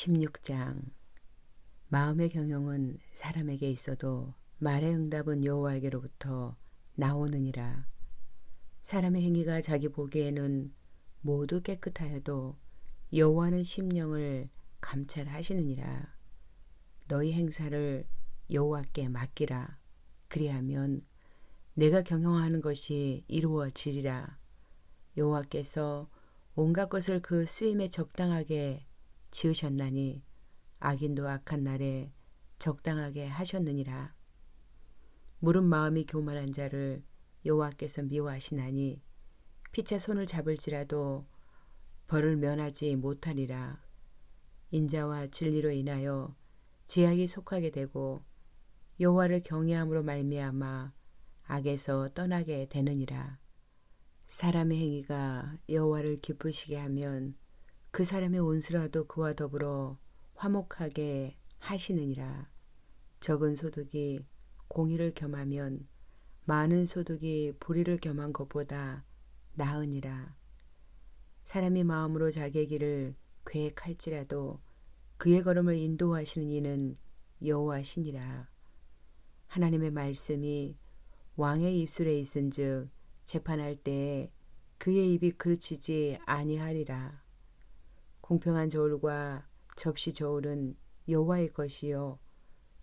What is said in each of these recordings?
16장. 마음의 경영은 사람에게 있어도 말의 응답은 여호와에게로부터 나오느니라. 사람의 행위가 자기 보기에는 모두 깨끗하여도 여호와는 심령을 감찰하시느니라. 너희 행사를 여호와께 맡기라. 그리하면 내가 경영하는 것이 이루어지리라. 여호와께서 온갖 것을 그 쓰임에 적당하게 지으셨나니 악인도 악한 날에 적당하게 하셨느니라. 무릇 마음이 교만한 자를 여호와께서 미워하시나니 피차 손을 잡을지라도 벌을 면하지 못하리라. 인자와 진리로 인하여 제약이 속하게 되고 여호와를 경외함으로 말미암아 악에서 떠나게 되느니라. 사람의 행위가 여호와를 기쁘시게 하면 그 사람의 온수라도 그와 더불어 화목하게 하시느니라. 적은 소득이 공의를 겸하면 많은 소득이 불의를 겸한 것보다 나으니라. 사람이 마음으로 자기의 길을 계획할지라도 그의 걸음을 인도하시는 이는 여호와시니라. 하나님의 말씀이 왕의 입술에 있은즉 재판할 때에 그의 입이 그르치지 아니하리라. 공평한 저울과 접시 저울은 여호와의 것이요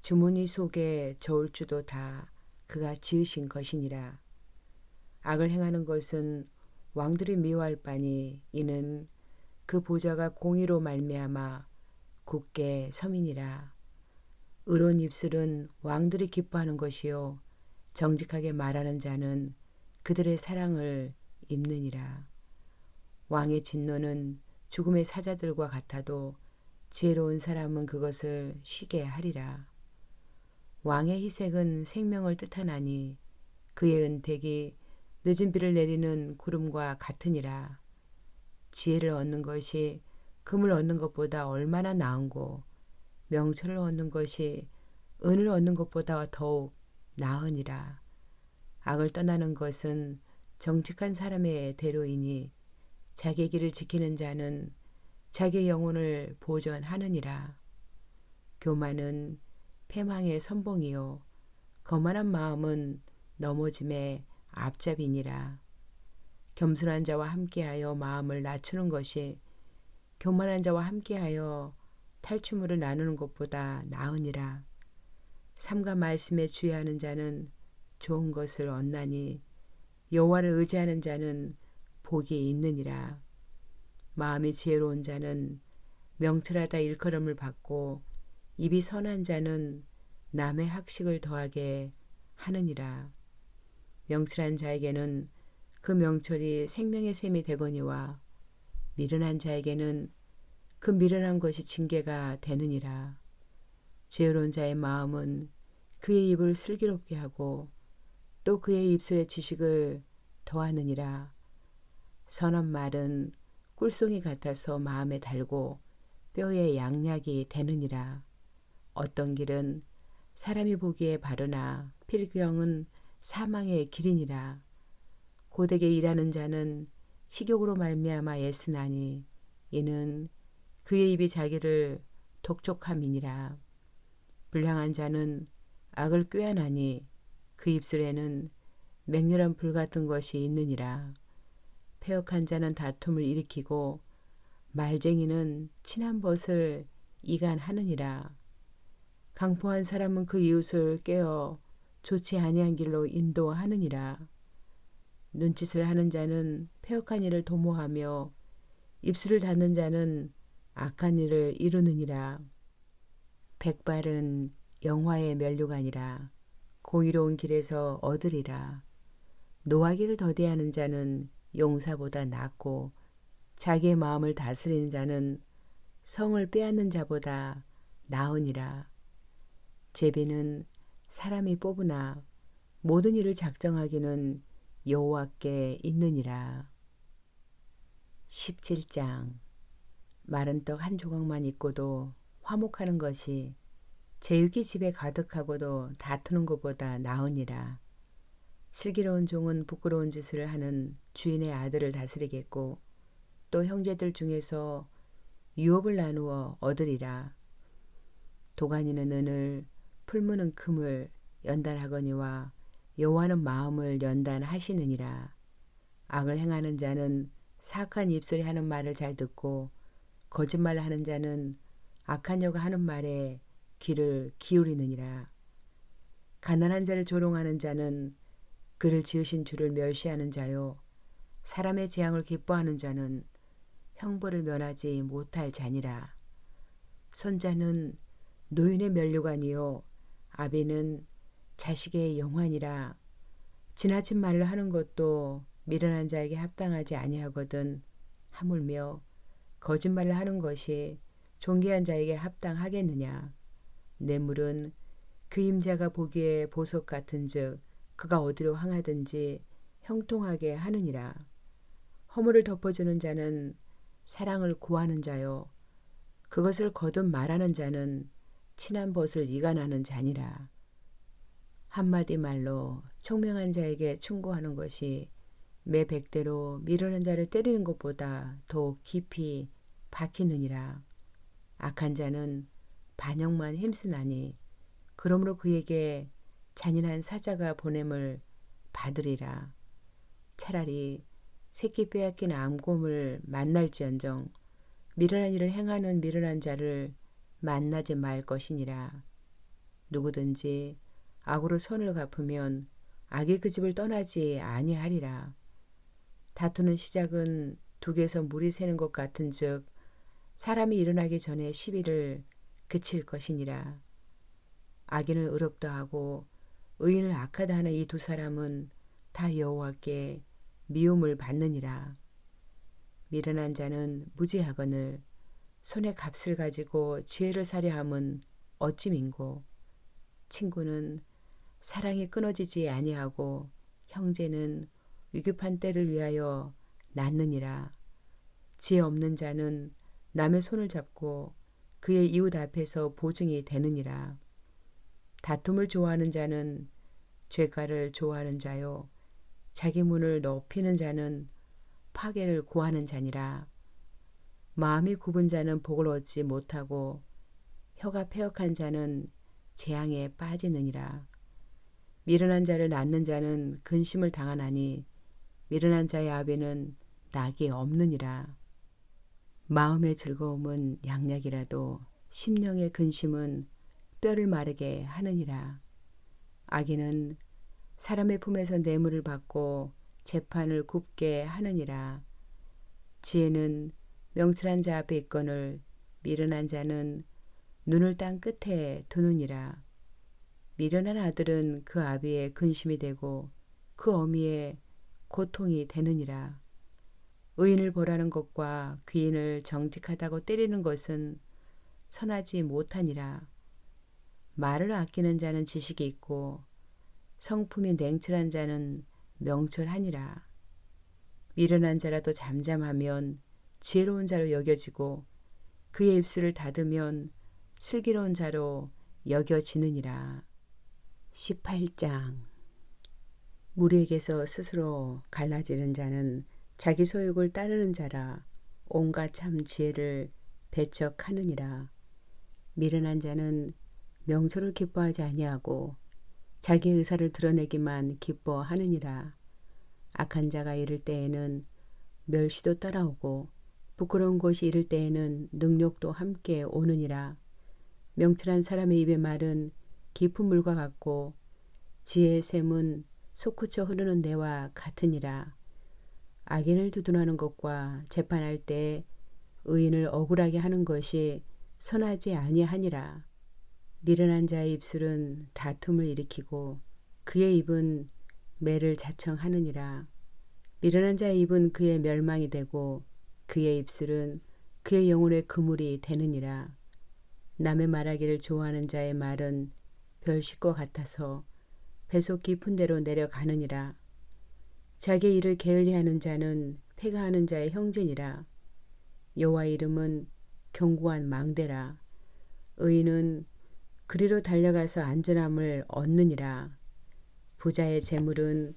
주머니 속에 저울주도 다 그가 지으신 것이니라. 악을 행하는 것은 왕들이 미워할 바니 이는 그 보좌가 공의로 말미암아 굳게 섬이니라. 의로운 입술은 왕들이 기뻐하는 것이요 정직하게 말하는 자는 그들의 사랑을 입느니라. 왕의 진노는 죽음의 사자들과 같아도 지혜로운 사람은 그것을 쉬게 하리라. 왕의 희색은 생명을 뜻하나니 그의 은택이 늦은 비를 내리는 구름과 같으니라. 지혜를 얻는 것이 금을 얻는 것보다 얼마나 나은고 명철을 얻는 것이 은을 얻는 것보다 더욱 나으니라. 악을 떠나는 것은 정직한 사람의 대로이니 자기 길을 지키는 자는 자기 영혼을 보전하느니라. 교만은 패망의 선봉이요 거만한 마음은 넘어짐의 앞잡이니라. 겸손한 자와 함께하여 마음을 낮추는 것이 교만한 자와 함께하여 탈취물을 나누는 것보다 나으니라. 삼가 말씀에 주의하는 자는 좋은 것을 얻나니 여호와를 의지하는 자는 복이 있느니라. 마음이 지혜로운 자는 명철하다 일컬음을 받고 입이 선한 자는 남의 학식을 더하게 하느니라. 명철한 자에게는 그 명철이 생명의 샘이 되거니와 미련한 자에게는 그 미련한 것이 징계가 되느니라. 지혜로운 자의 마음은 그의 입을 슬기롭게 하고 또 그의 입술에 지식을 더하느니라. 선한 말은 꿀송이 같아서 마음에 달고 뼈에 양약이 되느니라. 어떤 길은 사람이 보기에 바르나 필경은 사망의 길이니라. 고되게 일하는 자는 식욕으로 말미암아 애쓰나니 이는 그의 입이 자기를 독촉함이니라. 불량한 자는 악을 꾀하나니 그 입술에는 맹렬한 불 같은 것이 있느니라. 패역한 자는 다툼을 일으키고 말쟁이는 친한 벗을 이간하느니라. 강포한 사람은 그 이웃을 깨어 좋지 아니한 길로 인도하느니라. 눈짓을 하는 자는 패역한 일을 도모하며 입술을 닫는 자는 악한 일을 이루느니라. 백발은 영화의 면류관이라 공의로운 길에서 얻으리라. 노하기를 더디하는 자는 용사보다 낫고 자기의 마음을 다스리는 자는 성을 빼앗는 자보다 나으니라. 제비는 사람이 뽑으나 모든 일을 작정하기는 여호와께 있느니라. 17장. 마른 떡 한 조각만 있고도 화목하는 것이 제육이 집에 가득하고도 다투는 것보다 나으니라. 슬기로운 종은 부끄러운 짓을 하는 주인의 아들을 다스리겠고 또 형제들 중에서 유업을 나누어 얻으리라. 도가니는 은을, 풀무는 금을 연단하거니와 여호와는 마음을 연단하시느니라. 악을 행하는 자는 사악한 입술이 하는 말을 잘 듣고 거짓말을 하는 자는 악한 여가 하는 말에 귀를 기울이느니라. 가난한 자를 조롱하는 자는 그를 지으신 주를 멸시하는 자요, 사람의 재앙을 기뻐하는 자는 형벌을 면하지 못할 자니라. 손자는 노인의 면류관이요 아비는 자식의 영환이라. 지나친 말을 하는 것도 미련한 자에게 합당하지 아니하거든 하물며 거짓말을 하는 것이 존귀한 자에게 합당하겠느냐. 뇌물은 그 임자가 보기에 보석 같은즉 그가 어디로 향하든지 형통하게 하느니라. 허물을 덮어주는 자는 사랑을 구하는 자요 그것을 거듭 말하는 자는 친한 벗을 이간하는 자니라. 한마디 말로 총명한 자에게 충고하는 것이 매 백대로 미련한 자를 때리는 것보다 더욱 깊이 박히느니라. 악한 자는 반역만 힘쓰나니 그러므로 그에게 잔인한 사자가 보냄을 받으리라. 차라리 새끼 빼앗긴 암곰을 만날지언정 미련한 일을 행하는 미련한 자를 만나지 말 것이니라. 누구든지 악으로 선을 갚으면 악이 그 집을 떠나지 아니하리라. 다투는 시작은 둑에서 물이 새는 것 같은즉 사람이 일어나기 전에 시비를 그칠 것이니라. 악인을 의롭다 하고 의인을 악하다 하는 이 두 사람은 다 여호와께 미움을 받느니라. 미련한 자는 무지하거늘 손에 값을 가지고 지혜를 사려 함은 어찌 민고. 친구는 사랑이 끊어지지 아니하고 형제는 위급한 때를 위하여 낳느니라. 지혜 없는 자는 남의 손을 잡고 그의 이웃 앞에서 보증이 되느니라. 다툼을 좋아하는 자는 죄가를 좋아하는 자요 자기 문을 높이는 자는 파괴를 구하는 자니라. 마음이 굽은 자는 복을 얻지 못하고 혀가 패역한 자는 재앙에 빠지느니라. 미련한 자를 낳는 자는 근심을 당하나니 미련한 자의 아비는 낙이 없느니라. 마음의 즐거움은 양약이라도 심령의 근심은 뼈를 마르게 하느니라. 악인은 사람의 품에서 뇌물을 받고 재판을 굽게 하느니라. 지혜는 명철한 자 앞에 있거늘 미련한 자는 눈을 땅 끝에 두느니라. 미련한 아들은 그 아비의 근심이 되고 그 어미의 고통이 되느니라. 의인을 벌하는 것과 귀인을 정직하다고 때리는 것은 선하지 못하니라. 말을 아끼는 자는 지식이 있고 성품이 냉철한 자는 명철하니라. 미련한 자라도 잠잠하면 지혜로운 자로 여겨지고 그의 입술을 닫으면 슬기로운 자로 여겨지느니라. 18장. 무리에게서 스스로 갈라지는 자는 자기 소욕을 따르는 자라. 온갖 참 지혜를 배척하느니라. 미련한 자는 명철을 기뻐하지 아니하고 자기 의사를 드러내기만 기뻐하느니라. 악한 자가 이를 때에는 멸시도 따라오고 부끄러운 것이 이를 때에는 능욕도 함께 오느니라. 명철한 사람의 입의 말은 깊은 물과 같고 지혜의 샘은 솟구쳐 흐르는 내와 같으니라. 악인을 두둔하는 것과 재판할 때 의인을 억울하게 하는 것이 선하지 아니하니라. 미련한 자의 입술은 다툼을 일으키고 그의 입은 매를 자청하느니라. 미련한 자의 입은 그의 멸망이 되고 그의 입술은 그의 영혼의 그물이 되느니라. 남의 말하기를 좋아하는 자의 말은 별식과 같아서 배속 깊은 데로 내려가느니라. 자기 일을 게을리하는 자는 패가하는 자의 형제니라. 여호와의 이름은 견고한 망대라. 의인은 그리로 달려가서 안전함을 얻느니라. 부자의 재물은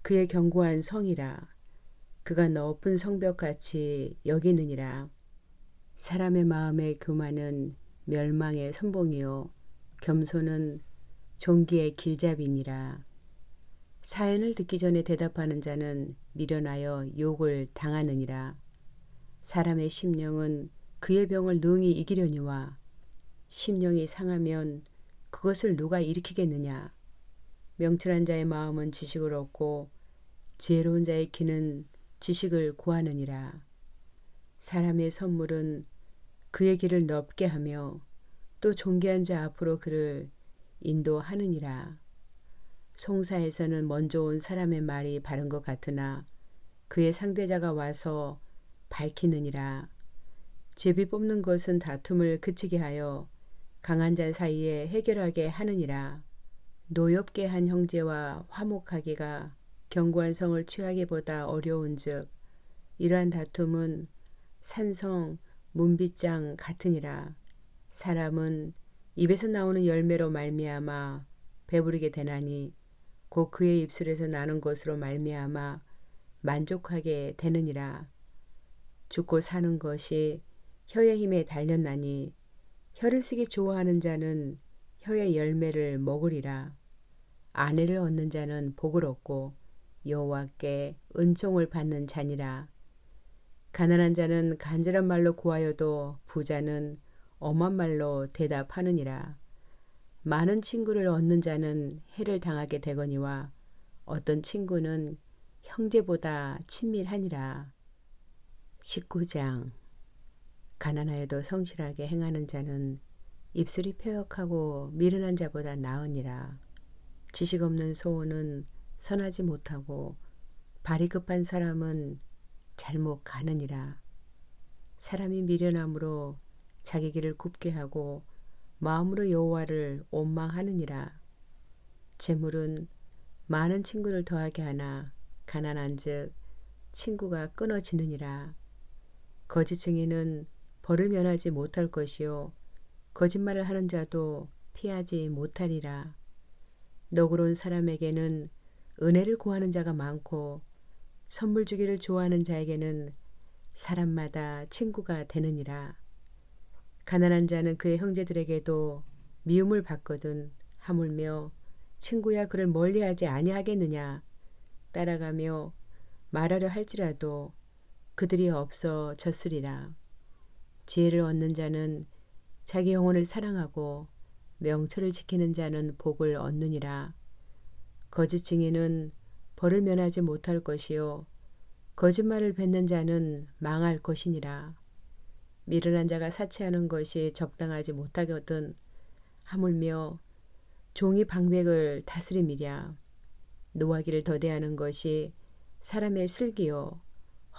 그의 견고한 성이라. 그가 높은 성벽같이 여기느니라. 사람의 마음의 교만은 멸망의 선봉이요 겸손은 존귀의 길잡이니라. 사연을 듣기 전에 대답하는 자는 미련하여 욕을 당하느니라. 사람의 심령은 그의 병을 능히 이기려니와 심령이 상하면 그것을 누가 일으키겠느냐. 명철한 자의 마음은 지식을 얻고 지혜로운 자의 귀는 지식을 구하느니라. 사람의 선물은 그의 길을 넓게 하며 또 존귀한 자 앞으로 그를 인도하느니라. 송사에서는 먼저 온 사람의 말이 바른 것 같으나 그의 상대자가 와서 밝히느니라. 제비 뽑는 것은 다툼을 그치게 하여 강한 자 사이에 해결하게 하느니라. 노엽게 한 형제와 화목하기가 견고한 성을 취하기보다 어려운즉 이러한 다툼은 산성 문빗장 같으니라. 사람은 입에서 나오는 열매로 말미암아 배부르게 되나니 곧 그의 입술에서 나는 것으로 말미암아 만족하게 되느니라. 죽고 사는 것이 혀의 힘에 달렸나니 혀를 쓰기 좋아하는 자는 혀의 열매를 먹으리라. 아내를 얻는 자는 복을 얻고 여호와께 은총을 받는 자니라. 가난한 자는 간절한 말로 구하여도 부자는 엄한 말로 대답하느니라. 많은 친구를 얻는 자는 해를 당하게 되거니와 어떤 친구는 형제보다 친밀하니라. 19장. 가난하여도 성실하게 행하는 자는 입술이 패역하고 미련한 자보다 나으니라. 지식 없는 소원은 선하지 못하고 발이 급한 사람은 잘못 가느니라. 사람이 미련함으로 자기 길을 굽게 하고 마음으로 여호와를 원망하느니라. 재물은 많은 친구를 더하게 하나 가난한즉 친구가 끊어지느니라. 거짓 증인은 벌을 면하지 못할 것이요 거짓말을 하는 자도 피하지 못하리라. 너그러운 사람에게는 은혜를 구하는 자가 많고 선물 주기를 좋아하는 자에게는 사람마다 친구가 되느니라. 가난한 자는 그의 형제들에게도 미움을 받거든 하물며 친구야 그를 멀리하지 아니하겠느냐. 따라가며 말하려 할지라도 그들이 없어졌으리라. 지혜를 얻는 자는 자기 영혼을 사랑하고 명철을 지키는 자는 복을 얻느니라. 거짓 증인은 벌을 면하지 못할 것이요 거짓말을 뱉는 자는 망할 것이니라. 미련한 자가 사치하는 것이 적당하지 못하거든 하물며 종이 방백을 다스림이랴. 노하기를 더대하는 것이 사람의 슬기요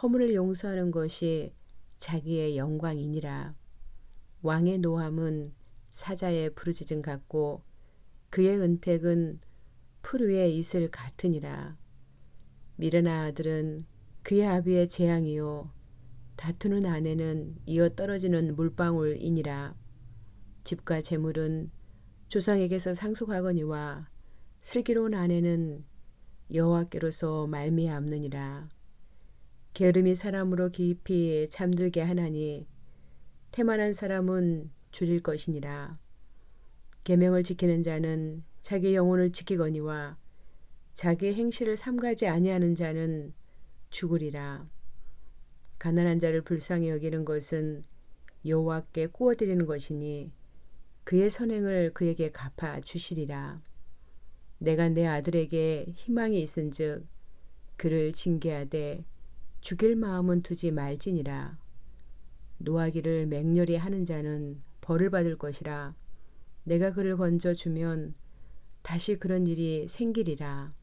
허물을 용서하는 것이 자기의 영광이니라. 왕의 노함은 사자의 부르짖음 같고 그의 은택은 풀 위에 이슬 같으니라. 미련한 아들은 그의 아비의 재앙이요 다투는 아내는 이어 떨어지는 물방울이니라. 집과 재물은 조상에게서 상속하거니와 슬기로운 아내는 여호와께로서 말미암느니라. 게으름이 사람으로 깊이 잠들게 하나니 태만한 사람은 줄일 것이니라. 계명을 지키는 자는 자기 영혼을 지키거니와 자기의 행실을 삼가지 아니하는 자는 죽으리라. 가난한 자를 불쌍히 여기는 것은 여호와께 구워드리는 것이니 그의 선행을 그에게 갚아 주시리라. 내가 내 아들에게 희망이 있은즉 그를 징계하되 죽일 마음은 두지 말지니라. 노하기를 맹렬히 하는 자는 벌을 받을 것이라. 내가 그를 건져 주면 다시 그런 일이 생기리라.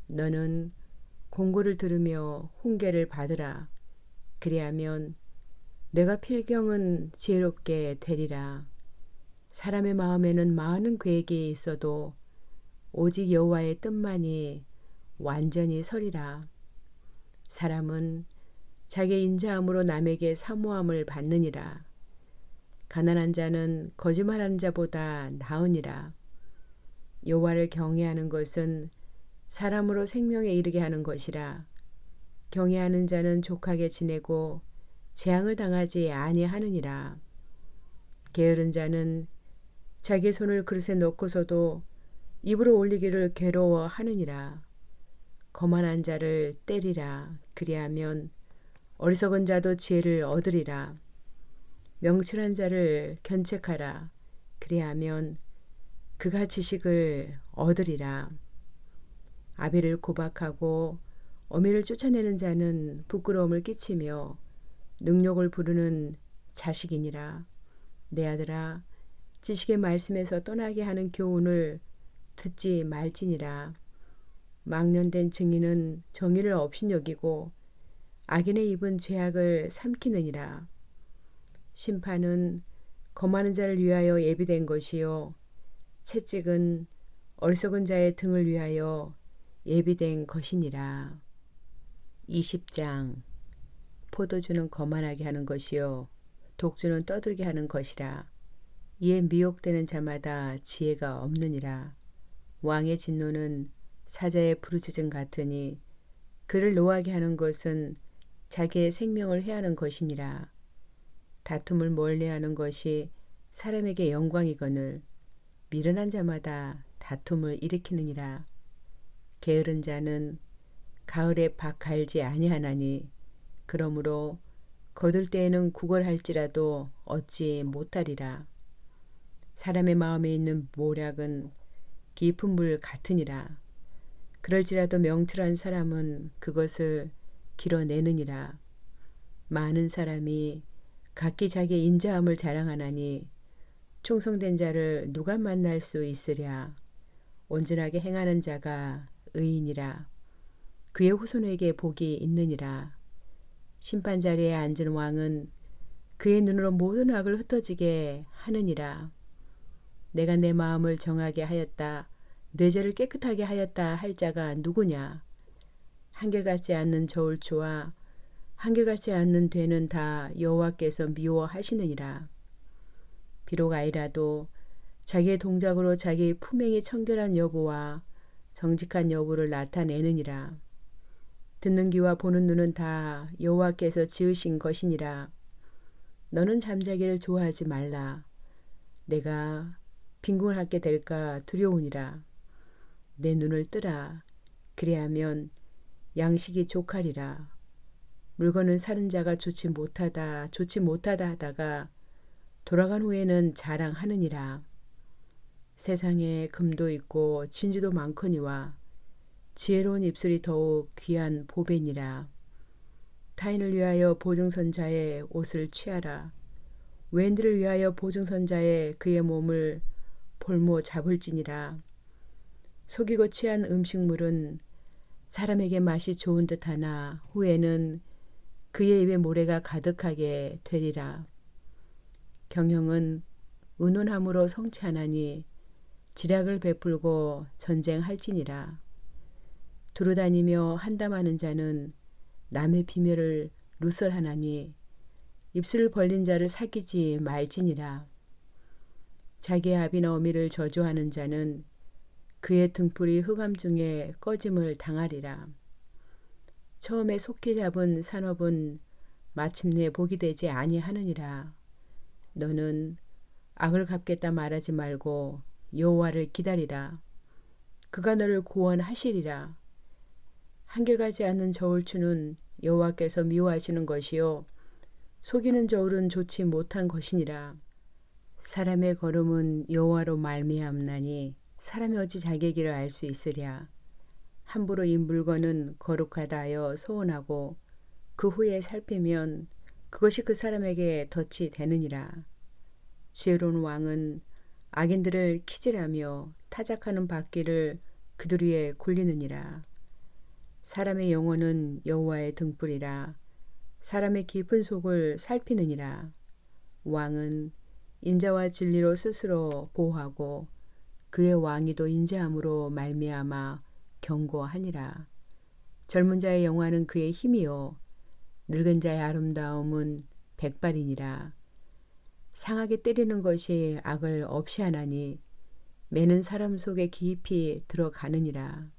너는 공고를 들으며 훈계를 받으라. 그리하면 내가 필경은 지혜롭게 되리라. 사람의 마음에는 많은 계획이 있어도 오직 여호와의 뜻만이 완전히 서리라. 사람은 자기 인자함으로 남에게 사모함을 받느니라. 가난한 자는 거짓말하는 자보다 나으니라. 여호와를 경외하는 것은 사람으로 생명에 이르게 하는 것이라. 경외하는 자는 족하게 지내고 재앙을 당하지 아니하느니라. 게으른 자는 자기 손을 그릇에 넣고서도 입으로 올리기를 괴로워하느니라. 거만한 자를 때리라. 그리하면 어리석은 자도 지혜를 얻으리라. 명철한 자를 견책하라. 그리하면 그가 지식을 얻으리라. 아비를 구박하고 어미를 쫓아내는 자는 부끄러움을 끼치며 능욕을 부르는 자식이니라. 내 아들아, 지식의 말씀에서 떠나게 하는 교훈을 듣지 말지니라. 망령된 증인은 정의를 업신여기고 악인의 입은 죄악을 삼키느니라. 심판은 거만한 자를 위하여 예비된 것이요 채찍은 어리석은 자의 등을 위하여 예비된 것이니라. 20장. 포도주는 거만하게 하는 것이요 독주는 떠들게 하는 것이라. 이에 미혹되는 자마다 지혜가 없느니라. 왕의 진노는 사자의 부르짖음 같으니 그를 노하게 하는 것은 자기의 생명을 해하는 것이니라. 다툼을 멀리하는 것이 사람에게 영광이거늘 미련한 자마다 다툼을 일으키느니라. 게으른 자는 가을에 박 갈지 아니하나니 그러므로 거둘 때에는 구걸할지라도 얻지 못하리라. 사람의 마음에 있는 모략은 깊은 물 같으니라. 그럴지라도 명철한 사람은 그것을 길어내느니라. 많은 사람이 각기 자기 인자함을 자랑하나니 충성된 자를 누가 만날 수 있으랴. 온전하게 행하는 자가 의인이라. 그의 후손에게 복이 있느니라. 심판 자리에 앉은 왕은 그의 눈으로 모든 악을 흩어지게 하느니라. 내가 내 마음을 정하게 하였다. 뇌절을 깨끗하게 하였다 할 자가 누구냐. 한결같지 않는 저울추와 한결같지 않는 되는 다 여호와께서 미워하시느니라. 비록 아이라도 자기의 동작으로 자기 품행이 청결한 여부와 정직한 여부를 나타내느니라. 듣는 귀와 보는 눈은 다 여호와께서 지으신 것이니라. 너는 잠자기를 좋아하지 말라. 내가 빈궁하게 될까 두려우니라. 내 눈을 뜨라. 그리하면 양식이 족하리라. 물건은 사는 자가 좋지 못하다 하다가 돌아간 후에는 자랑하느니라. 세상에 금도 있고 진주도 많거니와 지혜로운 입술이 더욱 귀한 보배니라. 타인을 위하여 보증선자의 옷을 취하라. 외인들을 위하여 보증선자의 그의 몸을 볼모 잡을지니라. 속이고 취한 음식물은 사람에게 맛이 좋은 듯하나 후에는 그의 입에 모래가 가득하게 되리라. 경영은 의논함으로 성취하나니 지략을 베풀고 전쟁할지니라. 두루다니며 한담하는 자는 남의 비밀을 누설하나니 입술을 벌린 자를 사귀지 말지니라. 자기의 아비나 어미를 저주하는 자는 그의 등불이 흑암 중에 꺼짐을 당하리라. 처음에 속히 잡은 산업은 마침내 복이 되지 아니하느니라. 너는 악을 갚겠다 말하지 말고 여호와를 기다리라. 그가 너를 구원하시리라. 한결같지 않는 저울추는 여호와께서 미워하시는 것이요 속이는 저울은 좋지 못한 것이니라. 사람의 걸음은 여호와로 말미암나니 사람이 어찌 자기의 길을 알 수 있으랴. 함부로 이 물건은 거룩하다 하여 소원하고 그 후에 살피면 그것이 그 사람에게 덫이 되느니라. 지혜로운 왕은 악인들을 키질하며 타작하는 바퀴를 그들 위에 굴리느니라. 사람의 영혼은 여호와의 등불이라. 사람의 깊은 속을 살피느니라. 왕은 인자와 진리로 스스로 보호하고 그의 왕위도 인자함으로 말미암아 경고하니라. 젊은 자의 영화는 그의 힘이요 늙은 자의 아름다움은 백발이니라. 상하게 때리는 것이 악을 없이 하나니 매는 사람 속에 깊이 들어가느니라.